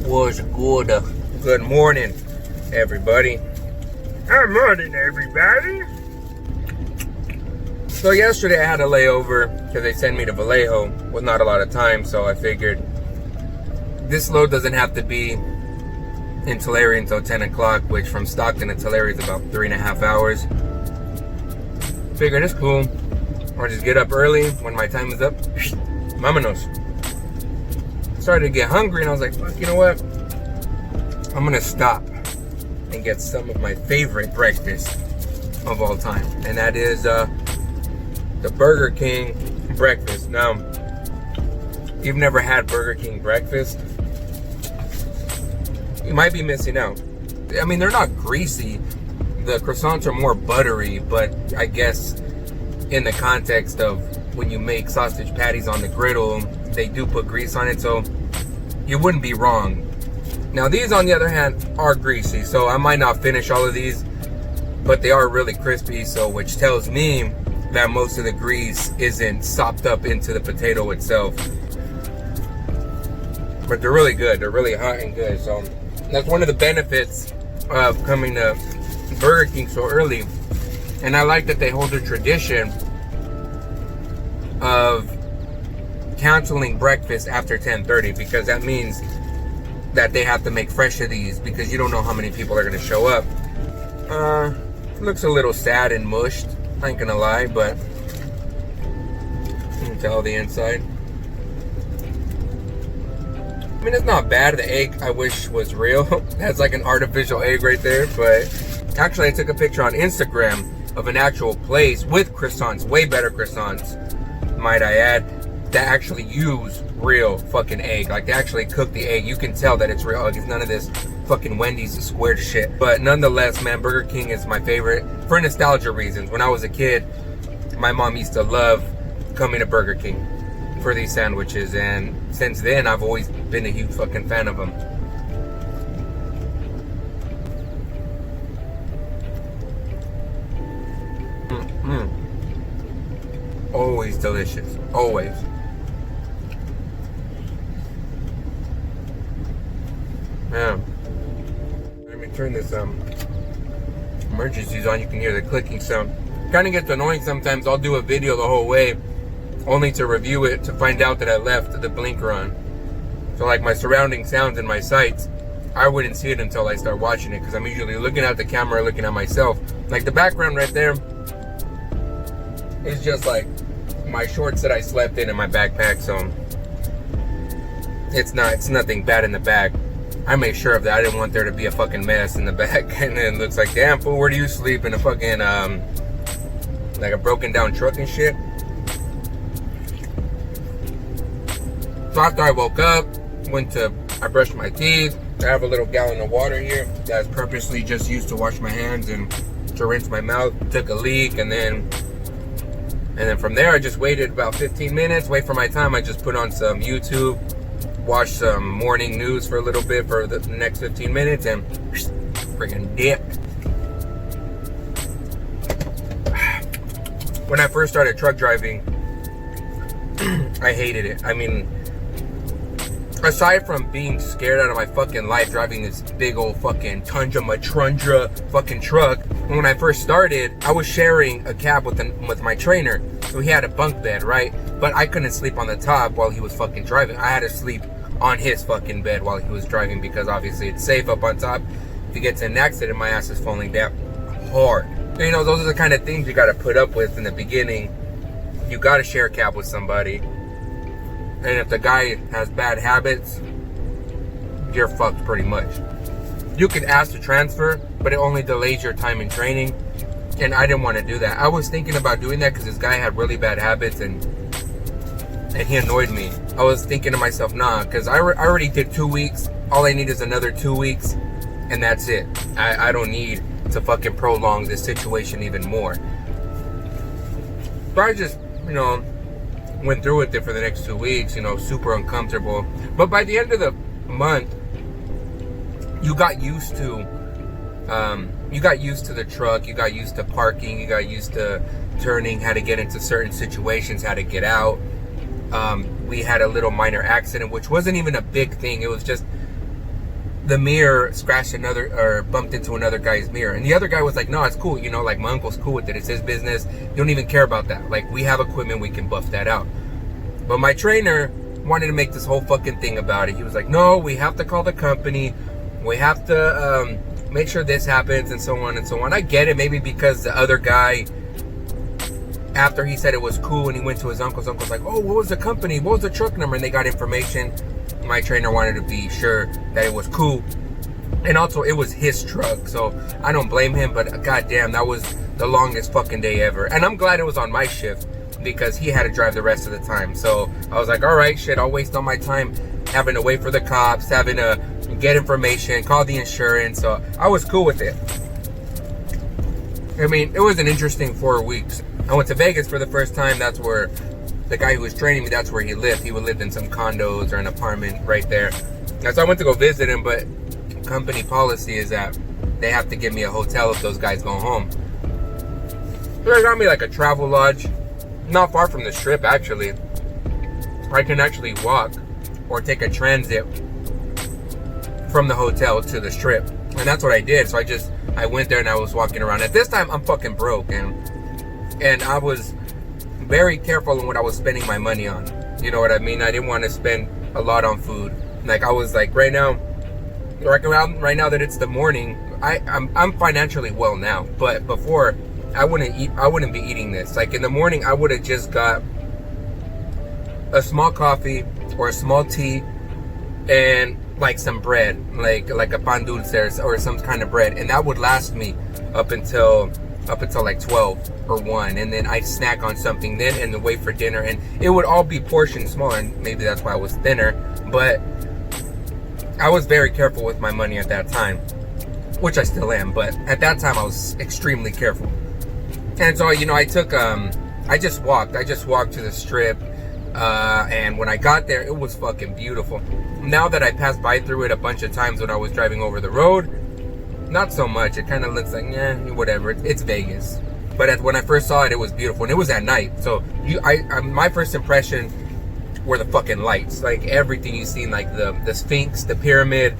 Was good. Good morning, everybody. Good morning, everybody. So yesterday I had a layover because they sent me to Vallejo with not a lot of time, so I figured this load doesn't have to be in Tulare until 10 o'clock, which from Stockton to Tulare is about 3.5 hours. Figured it's cool. Or just get up early when my time is up. Vámonos. Started to get hungry and I was like, fuck, you know what? I'm gonna stop and get some of my favorite breakfast of all time. And that is the Burger King breakfast. Now, you've never had Burger King breakfast, you might be missing out. I mean, they're not greasy. The croissants are more buttery, but I guess in the context of when you make sausage patties on the griddle, they do put grease on it, so you wouldn't be wrong. Now these, on the other hand, are greasy, so I might not finish all of these, but they are really crispy, so which tells me that most of the grease isn't sopped up into the potato itself. But they're really good. They're really hot and good. So that's one of the benefits of coming to Burger King so early. And I like that they hold a tradition of canceling breakfast after 10:30, because that means that they have to make fresh of these, because you don't know how many people are going to show up. Looks a little sad and mushed, I ain't gonna lie, but you can tell the inside. I mean, it's not bad. The egg I wish was real. That's like an artificial egg right there, but actually I took a picture on Instagram of an actual place with croissants, way better croissants, might I add, that actually use real fucking egg. Like, they actually cook the egg. You can tell that it's real. Like, it's none of this fucking Wendy's squared shit. But nonetheless, man, Burger King is my favorite for nostalgia reasons. When I was a kid, my mom used to love coming to Burger King for these sandwiches, and since then I've always been a huge fucking fan of them. Always delicious. Always. Yeah. Let me turn this emergencies on. You can hear the clicking sound. Kind of gets annoying sometimes. I'll do a video the whole way, only to review it to find out that I left the blinker on. So like my surrounding sounds and my sights, I wouldn't see it until I start watching it, because I'm usually looking at the camera, looking at myself. Like the background right there is just like my shorts that I slept in my backpack, so it's nothing bad in the back. I made sure of that. I didn't want there to be a fucking mess in the back. And then it looks like, damn fool, where do you sleep? In a fucking like a broken down truck and shit. So after I woke up, I brushed my teeth. I have a little gallon of water here that's purposely just used to wash my hands and to rinse my mouth. Took a leak, and then from there I just waited about 15 minutes, wait for my time. I just put on some YouTube, watch some morning news for a little bit for the next 15 minutes, and freaking dipped. When I first started truck driving, I hated it. I mean, aside from being scared out of my fucking life driving this big old fucking Tundra Matrundra fucking truck, when I first started, I was sharing a cab with my trainer. So he had a bunk bed, right? But I couldn't sleep on the top while he was fucking driving. I had to sleep on his fucking bed while he was driving, because obviously it's safe up on top. If he gets in an accident, my ass is falling down hard. You know, those are the kind of things you got to put up with in the beginning. You got to share a cab with somebody. And if the guy has bad habits, you're fucked pretty much. You can ask to transfer, but it only delays your time in training. And I didn't want to do that. I was thinking about doing that because this guy had really bad habits and he annoyed me. I was thinking to myself, nah, because I already did 2 weeks. All I need is another 2 weeks, and that's it. I don't need to fucking prolong this situation even more. But I just, went through with it for the next 2 weeks, super uncomfortable. But by the end of the month, you got used to the truck, you got used to parking, you got used to turning, how to get into certain situations, how to get out. We had a little minor accident, which wasn't even a big thing. It was just the mirror scratched another, or bumped into another guy's mirror. And the other guy was like, no, it's cool. You know, like, my uncle's cool with it. It's his business. You don't even care about that. Like, we have equipment. We can buff that out. But my trainer wanted to make this whole fucking thing about it. He was like, no, we have to call the company. We have to make sure this happens, and so on and so on. I get it. Maybe because the other guy, after he said it was cool and he went to his uncle's like, oh, what was the company? What was the truck number? And they got information. My trainer wanted to be sure that it was cool. And also, it was his truck, so I don't blame him, but goddamn, that was the longest fucking day ever. And I'm glad it was on my shift, because he had to drive the rest of the time. So I was like, all right, shit, I'll waste all my time having to wait for the cops, having to get information, call the insurance. So I was cool with it. I mean, it was an interesting 4 weeks. I went to Vegas for the first time. That's where the guy who was training me, that's where he lived. He would live in some condos or an apartment right there. And so I went to go visit him, but company policy is that they have to give me a hotel if those guys go home. So they got me like a travel lodge, not far from the strip, actually. I can actually walk or take a transit from the hotel to the strip. And that's what I did. So I went there and I was walking around. At this time, I'm fucking broke, and I was very careful on what I was spending my money on. You know what I mean? I didn't want to spend a lot on food. Like, I was like, right now that it's the morning, I'm financially well now. But before, I wouldn't be eating this. Like, in the morning, I would have just got a small coffee or a small tea and like some bread, like a pan dulce or some kind of bread, and that would last me up until like 12 or 1, and then I'd snack on something then and then wait for dinner, and it would all be portioned small, and maybe that's why I was thinner. But I was very careful with my money at that time, which I still am, but at that time I was extremely careful. And so, you know, I just walked to the strip, and when I got there, it was fucking beautiful. Now that I passed by through it a bunch of times when I was driving over the road, not so much. It kind of looks like, whatever. It's Vegas. But when I first saw it, it was beautiful, and it was at night. So my first impression were the fucking lights. Like, everything you've seen, like the Sphinx, the pyramid.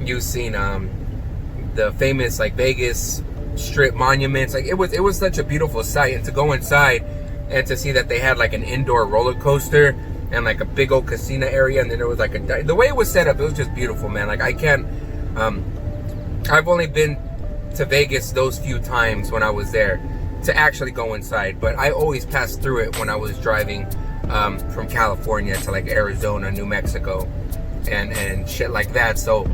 You've seen the famous like Vegas Strip monuments. Like, it was such a beautiful sight. And to go inside and to see that they had like an indoor roller coaster and like a big old casino area, and then there was like the way it was set up, it was just beautiful, man. Like, I can't. I've only been to Vegas those few times when I was there to actually go inside, but I always passed through it when I was driving from California to like Arizona, New Mexico, and shit like that. So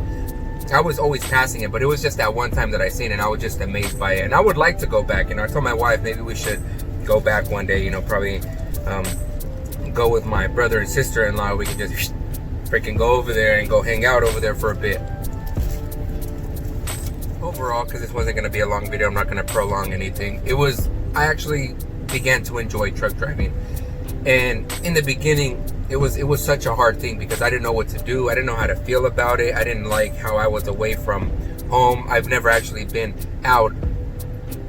I was always passing it, but it was just that one time that I seen it, and I was just amazed by it. And I would like to go back. You know, I told my wife maybe we should go back one day. You know, probably go with my brother and sister-in-law. We could just freaking go over there and go hang out over there for a bit. Overall, because this wasn't going to be a long video, I'm not going to prolong anything. I actually began to enjoy truck driving. And in the beginning, it was such a hard thing because I didn't know what to do. I didn't know how to feel about it. I didn't like how I was away from home. I've never actually been out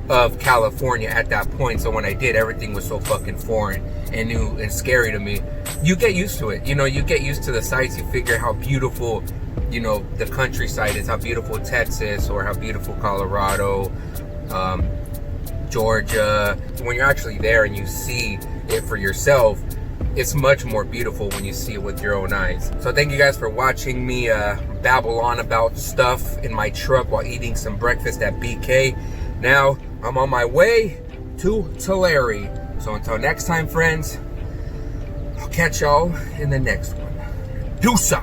of California at that point. So when I did, everything was so fucking foreign and new and scary to me. You get used to it. You know, you get used to the sights. You figure how beautiful, you know, the countryside is, how beautiful Texas or how beautiful Colorado, Georgia. When you're actually there and you see it for yourself, it's much more beautiful when you see it with your own eyes. So thank you guys for watching me babble on about stuff in my truck while eating some breakfast at BK. Now I'm on my way to Tulare. So until next time, friends, I'll catch y'all in the next one. Deuce.